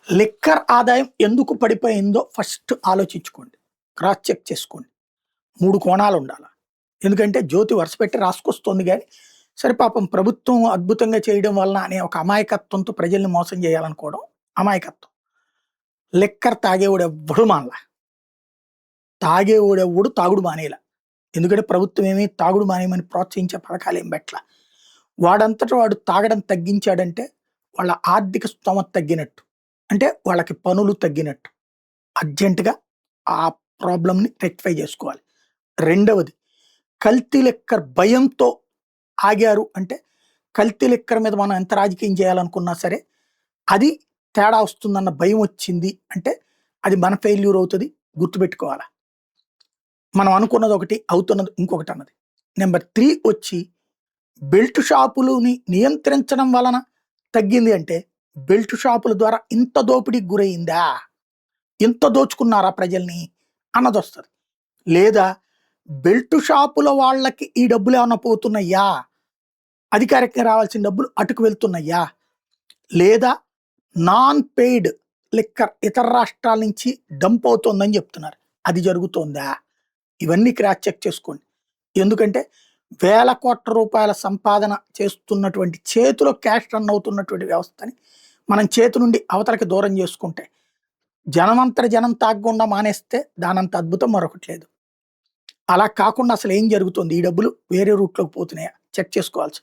Liquor ఆదాయం ఎందుకు పడిపోయిందో first ఆలోచించుకోండి. క్రాస్ చెక్ చేసుకోండి. 3 కోణాలు ఉండాల. ఎందుకంటే జ్యోతి వరుసపెట్టి రాసుకొస్తుంది గానీ, సరే పాపం ప్రభుత్వం అద్భుతంగా చేయడం వలన అనే ఒక అమాయకత్వంతో ప్రజల్ని మోసం చేయాలనుకోవడం అమాయకత్వం. లిక్కర్ తాగేవాడెవ్వడు మానల. తాగేవాడెవ్వడు తాగుడు మానేయల. ఎందుకంటే ప్రభుత్వం ఏమి తాగుడు మానేయమని ప్రోత్సహించే పథకాలేం పెట్టలా. వాడంతట వాడు తాగడం తగ్గించాడంటే వాళ్ళ ఆర్థిక స్తోమత తగ్గినట్టు. అంటే వాళ్ళకి పనులు తగ్గినట్టు. అర్జెంట్‌గా ఆ ప్రాబ్లమ్‌ని రెక్టిఫై చేసుకోవాలి. రెండవది కల్తీ లిక్కర్ భయంతో ఆగారు అంటే, కల్తీ లిక్కర్ మీద మనం ఎంత రాజకీయం చేయాలనుకున్నా సరే, అది తేడా వస్తుందన్న భయం వచ్చింది అంటే, అది మన ఫెయిల్యూర్ అవుతది. గుర్తుపెట్టుకోవాలా. మనం అనుకున్నది ఒకటి, అవుతున్నది ఇంకొకటి అన్నది. నెంబర్ 3 వచ్చి బెల్ట్ షాపులని నియంత్రించడం వలన తగ్గింది అంటే, బెల్ట్ షాపుల ద్వారా ఇంత దోపిడీకి గురయిందా? ఇంత దోచుకున్నారా ప్రజల్ని? అన్నదొస్తది. లేదా బెల్ట్ షాపుల వాళ్ళకి ఈ డబ్బులేమన్నా పోతున్నయ్యా? అధికారికంగా రావాల్సిన డబ్బులు అటుకు వెళ్తున్నయ్యా? లేదా నాన్ పెయిడ్ లిక్కర్ ఇతర రాష్ట్రాల నుంచి డంప్ అవుతోందని చెప్తున్నారు. అది జరుగుతోందా? ఇవన్నీ క్రాస్ చెక్ చేసుకోండి. ఎందుకంటే వేల కోట్ల రూపాయల సంపాదన చేస్తున్నటువంటి, చేతిలో క్యాష్ రన్ అవుతున్నటువంటి వ్యవస్థని మనం చేతి నుండి అవతలకి దూరం చేసుకుంటే, జనం తాగకుండా మానేస్తే దానంత అద్భుతం మరొకటి లేదు. అలా కాకుండా అసలు ఏం జరుగుతుంది? ఈ డబ్బులు వేరే రూట్‌లోకి పోతున్నాయా? చెక్ చేసుకోవాల్సి